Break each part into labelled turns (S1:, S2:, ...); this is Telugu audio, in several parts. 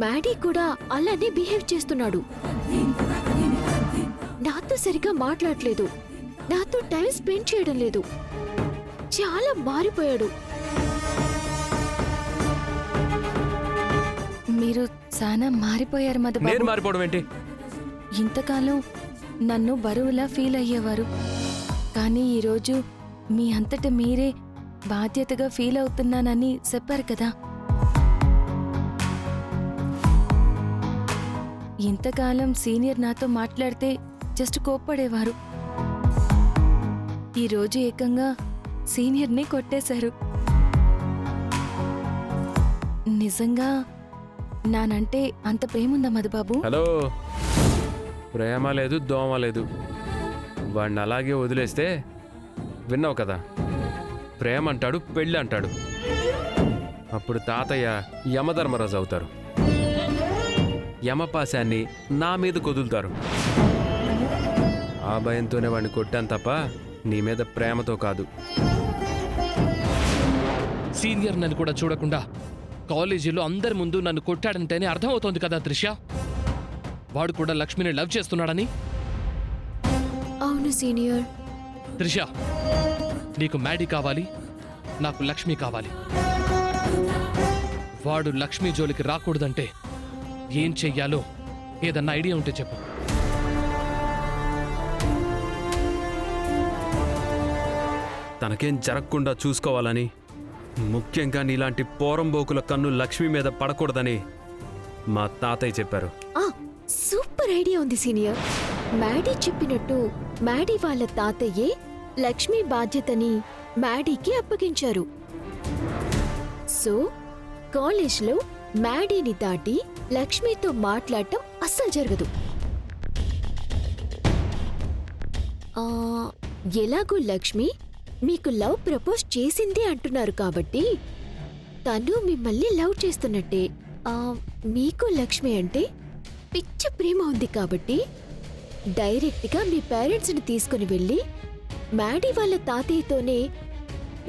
S1: మ్యాడీ కూడా అలానే బిహేవ్ చేస్తున్నాడు. నాతో సరిగా మాట్లాడలేదు, నాతో టైం స్పెండ్ చేయడం లేదు. చాలా మారిపోయాడు.
S2: మీరు చాలా మారిపోయారు మధుబాబు.
S3: నేను మారిపోవడం ఏంటి?
S2: ఇంతకాలం నన్ను బరువులా ఫీల్ అయ్యేవారు, కానీ ఈరోజు మీ అంతట మీరే బాధ్యతగా ఫీల్ అవుతున్నానని చెప్పారు కదా. ఇంతకాలం సీనియర్ నాతో మాట్లాడితే జస్ట్ కోప్పడేవారు. ఈరోజు ఏకంగా సీనియర్ని కొట్టేశారు. నిజంగా నానంటే అంత ప్రేముందా మధుబాబు?
S3: హలో, ప్రేమ లేదు, దోమ లేదు. వాడిని అలాగే వదిలేస్తే విన్నావు కదా, ప్రేమ అంటాడు, పెళ్ళి అంటాడు. అప్పుడు తాతయ్య యమధర్మరాజు అవుతారు. యమపాశాన్ని నా మీద కొదులుతారు. ఆ భయంతోనే వాడిని కొట్టాను తప్ప నీ మీద ప్రేమతో కాదు.
S4: సీనియర్ నన్ను కూడా చూడకుండా కాలేజీలో అందరి ముందు నన్ను కొట్టాడంటేనే అర్థమవుతోంది కదా త్రిష, వాడు కూడా లక్ష్మిని లవ్ చేస్తున్నాడని.
S1: అవును సీనియర్.
S4: త్రిష, నీకు మ్యాడీ కావాలి, నాకు లక్ష్మి కావాలి. వాడు లక్ష్మి జోలికి రాకూడదంటే ఏం చెయ్యాలో ఏదన్నా ఐడియా ఉంటే చెప్పు.
S3: తనకేం జరగకుండా చూసుకోవాలని, ముఖ్యంగా నీలాంటి పోరంబోకుల కన్ను లక్ష్మి మీద పడకూడదని మా తాతయ్య చెప్పారు.
S1: సూపర్ ఐడియా ఉంది సీనియర్. మ్యాడీ చెప్పినట్టు మ్యాడీ వాళ్ళ తాతయ్యే లక్ష్మి బాధ్యతని మ్యాడీకి అప్పగించారు. సో కాలేజ్లో మ్యాడీని దాటి లక్ష్మితో మాట్లాడటం అస్సలు జరగదు. ఎలాగూ లక్ష్మి మీకు లవ్ ప్రపోజ్ చేసింది అంటున్నారు కాబట్టి తను మిమ్మల్ని లవ్ చేస్తున్నట్టే. మీకు లక్ష్మి అంటే పిచ్చి ప్రేమ ఉంది కాబట్టి డైరెక్ట్గా మీ పేరెంట్స్ని తీసుకుని వెళ్ళి మ్యాడీ వాళ్ళ తాతయ్యతోనే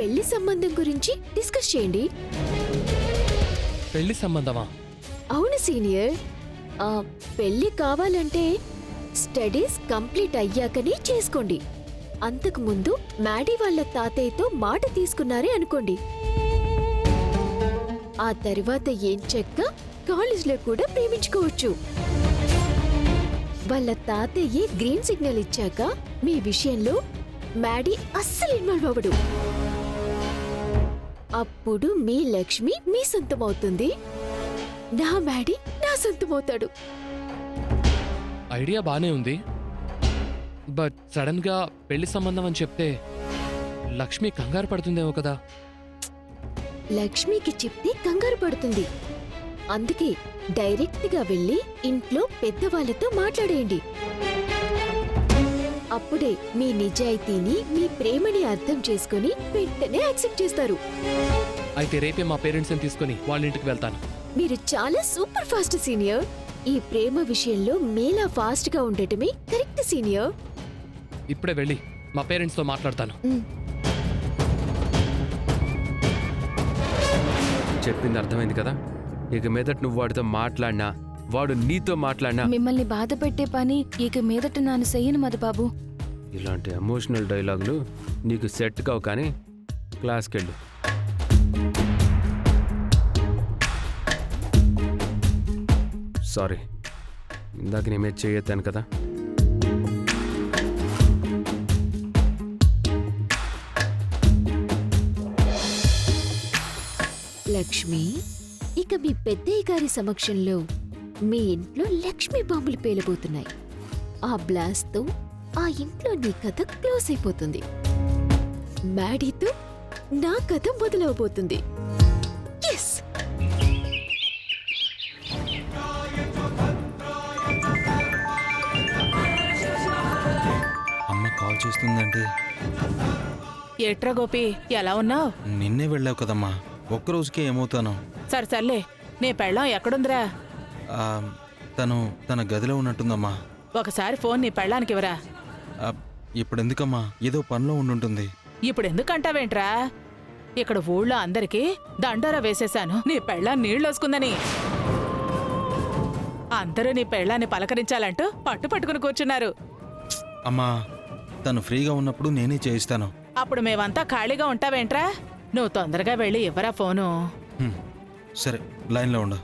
S1: పెళ్లి సంబంధం గురించి డిస్కస్ చేయండి.
S4: పెళ్లి సంబంధమా?
S1: అవును సీనియర్. పెళ్లి కావాలంటే స్టడీస్ కంప్లీట్ అయ్యాకనే చేసుకోండి. అంతకు ముందు మ్యాడీ వాళ్ళ తాతయ్యతో మాట తీసుకున్నారే అనుకోండి, ఆ తర్వాత ఏం చెక్క కాలేజ్లో కూడా ప్రేమించుకోవచ్చు. వాళ్ళ తాతయ్యే గ్రీన్ సిగ్నల్ ఇచ్చాక మీ విషయంలో మ్యాడీ అస్సలు ఇన్వాల్వ్ అవ్వడు. అప్పుడు మీ లక్ష్మి మీ సొంతమవుతుంది, నా మ్యాడీ నా సొంతమవుతాడు.
S4: ఐడియా బానే ఉంది, బట్ సడన్ గా పెళ్లి సంబంధం అని చెప్తే లక్ష్మి కంగారు పడుతుందేమో కదా.
S1: లక్ష్మికి చెప్తే కంగారు పడుతుంది. అందుకే డైరెక్ట్ గా వెళ్ళి ఇంట్లో పెద్దవాళ్లతో మాట్లాడేయండి. అప్పుడే మీ నిజాయితీని, మీ ప్రేమని అర్థం చేసుకుని వెంటనే యాక్సెప్ట్ చేస్తారు.
S4: అయితే రేపే మా పేరెంట్స్ని తీసుకుని వాళ్ళ ఇంటికి వెళ్తాను.
S1: మీరు చాలా సూపర్ ఫాస్ట్ సీనియర్. ఈ ప్రేమ విషయంలో మీలా ఫాస్ట్ గా ఉండటమే కరెక్ట్ సీనియర్.
S4: ఇప్పుడే వెళ్ళి మా పేరెంట్స్తో మాట్లాడతాను.
S3: చెప్పింది అర్థమైంది కదా. ఇక మీదట నువ్వు వాడితో మాట్లాడినా, వాడు నీతో మాట్లాడినా
S2: మిమ్మల్ని బాధ పెట్టే పని ఇక మీదట నాను చెయ్యను మధుబాబు.
S3: ఇలాంటి ఎమోషనల్ డైలాగులు నీకు సెట్ కావు, కానీ క్లాస్కి వెళ్ళు. సారీ, ఇందాక నీ మీద చేయొత్తాను కదా.
S1: లక్ష్మి, ఇక మీ పెద్దయ్య గారి సమక్షంలో మీ ఇంట్లో లక్ష్మీ బాంబులు పేలబోతున్నాయి. ఆ బ్లాస్ట్ తో ఆ ఇంట్లో నీ కథ క్లోజ్ అయిపోతుంది. మ్యాడీతో నా కథ మొదలవబోతుంది. ఎస్.
S5: అమ్మ కాల్ చేస్తుందంటే.
S6: ఏట్రా గోపి, ఎలా ఉన్నావు?
S5: నిన్నే వెళ్ళావు కదమ్మా, ఒక్కరోజుకే ఏమవుతాను.
S6: సర్లే, నీ పెళ్ళం ఎక్కడుందిరా?
S5: తన గదిలో ఉన్నట్టుందమ్మా.
S6: ఒకసారి ఫోన్ నీ పెళ్ళానికి ఇవ్వరా.
S5: ఇప్పుడెందుకమ్మా, ఏదో పనిలో ఉండుంటుంది.
S6: ఇప్పుడెందుకంటావేంట్రా? ఇక్కడ ఊళ్ళో అందరికీ దండోరా వేసేశాను నీ పెళ్ళాన్ని నీళ్ళొసుకుందని. అందరూ నీ పెళ్ళాన్ని పలకరించాలంటూ పట్టుకుని కూర్చున్నారు.
S5: అమ్మా తను ఫ్రీగా ఉన్నప్పుడు నేనే చేయిస్తాను.
S6: అప్పుడు మేమంతా ఖాళీగా ఉంటావేంట్రా? నువ్వు తొందరగా వెళ్ళి ఇవ్వరా ఫోను.
S5: హ్మ్. సరే లైన్లో ఉండు.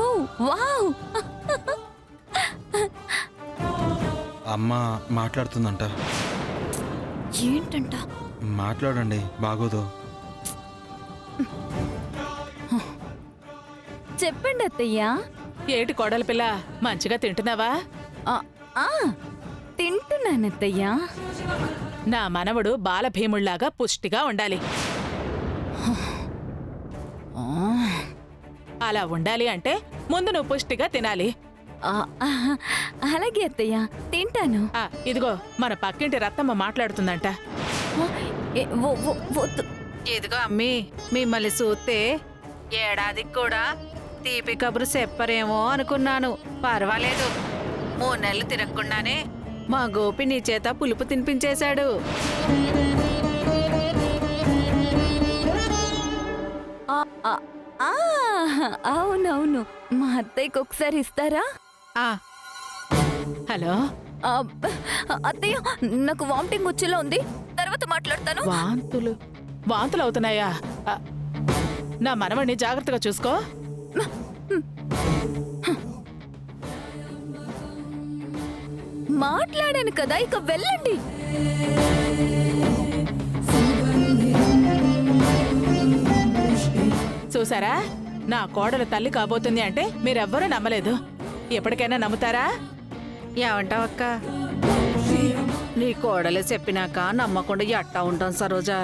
S2: ఓ వావ్!
S5: అమ్మ మాట్లాడుతుందంట.
S2: ఏంటంట?
S5: మాట్లాడండి, బాగోదు.
S2: చెప్పండి అత్తయ్యా.
S6: ఏటి కోడలి పిల్ల, మంచిగా తింటున్నావా?
S2: తింటున్నానత్తయ్యా.
S6: నా మనవడు బాలభీముళ్లాగా పుష్టిగా ఉండాలి. అలా ఉండాలి అంటే ముందు నువ్వు పుష్టిగా తినాలి.
S2: అలాగే అత్తయ్యా, తింటాను.
S6: ఇదిగో మన పక్కింటి రత్తమ్మ మాట్లాడుతుందంట.
S2: వద్దు.
S6: ఇదిగో అమ్మీ, మిమ్మల్ని చూస్తే ఏడాదికి కూడా తీపి కబురు చెప్పరేమో అనుకున్నాను. పర్వాలేదు, 3 నెలలు తిరగకుండానే మా గోపి నీ చేత పులుపు తినిపించేశాడు.
S2: అవునవును, మా అత్తయ్యకి ఒకసారి ఇస్తారా?
S6: హలో,
S2: అత్తయ్య నాకు వామిటింగ్ వచ్చేలా ఉంది, తర్వాత మాట్లాడతాను.
S6: వాంతులు అవుతున్నాయా? నా మనవడిని జాగ్రత్తగా చూసుకో.
S2: మాట్లాడాను కదా, ఇక వెళ్ళండి.
S6: చూసారా, నా కోడలు తల్లి కాబోతుంది అంటే మీరెవ్వరూ నమ్మలేదు. ఎప్పటికైనా నమ్ముతారా? ఏమంటావక్క? నీ కోడలే చెప్పినాక నమ్మకుండా ఎట్టా ఉంటాం Saroja.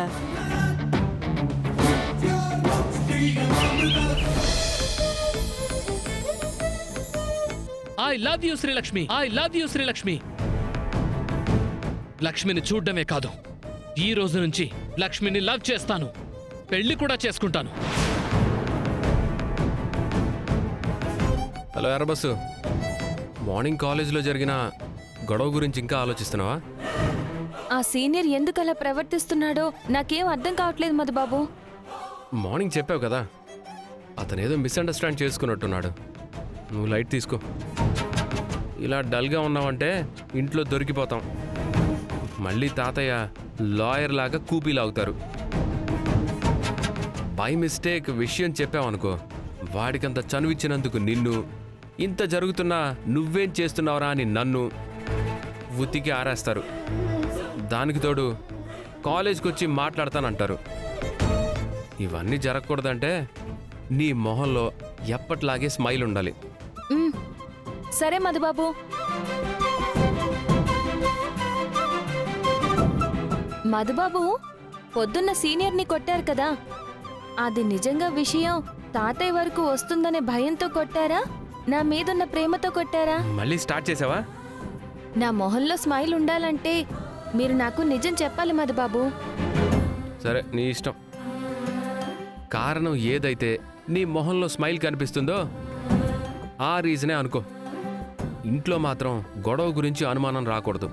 S4: I love you Srilakshmi, I love you Srilakshmi. లక్ష్మిని చూడ్డమే కాదు, ఈ రోజు నుంచి లక్ష్మిని లవ్ చేస్తాను, పెళ్లి కూడా చేసుకుంటాను.
S3: హలో ఎర్రబస్సు, మార్నింగ్ కాలేజీలో జరిగిన గొడవ గురించి ఇంకా ఆలోచిస్తున్నావా?
S2: ఆ సీనియర్ ఎందుకు అలా ప్రవర్తిస్తున్నాడో నాకేం అర్థం కావట్లేదు మధుబాబు.
S3: మార్నింగ్ చెప్పావు కదా, అతనేదో మిస్అండర్స్టాండ్ చేసుకున్నట్టున్నాడు. నువ్వు లైట్ తీసుకో. ఇలా డల్గా ఉన్నావంటే ఇంట్లో దొరికిపోతాం. మళ్ళీ తాతయ్య లాయర్ లాగా కూపీ లాగుతారు. బై మిస్టేక్ విషయం చెప్పావనుకో, వాడికంత చనువిచ్చినందుకు నిన్ను, ఇంత జరుగుతున్నా నువ్వేం చేస్తున్నావురా అని నన్ను ఉతికి ఆరేస్తారు. దానికి తోడు కాలేజ్కి వచ్చి మాట్లాడతానంటారు. ఇవన్నీ జరగకూడదంటే నీ మొహంలో ఎప్పట్లాగే స్మైల్ ఉండాలి.
S2: సరే మధుబాబు. మధుబాబు, పొద్దున్న సీనియర్ని కొట్టారు కదా, అది నిజంగా విషయం తాతయ్య వరకు వస్తుందనే భయంతో కొట్టారా, నా మీదున్న ప్రేమతో కొట్టారా?
S3: మళ్ళీ స్టార్ట్ చేసావా?
S2: నా మొహంలో స్మైల్ ఉండాలంటే మీరు నాకు నిజం చెప్పాలి మధుబాబు.
S3: సరే నీ ఇష్టం. కారణం ఏదైతే నీ మొహంలో స్మైల్ కనిపిస్తుందో ఆ రీజనే అనుకో. ఇంట్లో మాత్రం గొడవ గురించి అనుమానం రాకూడదు.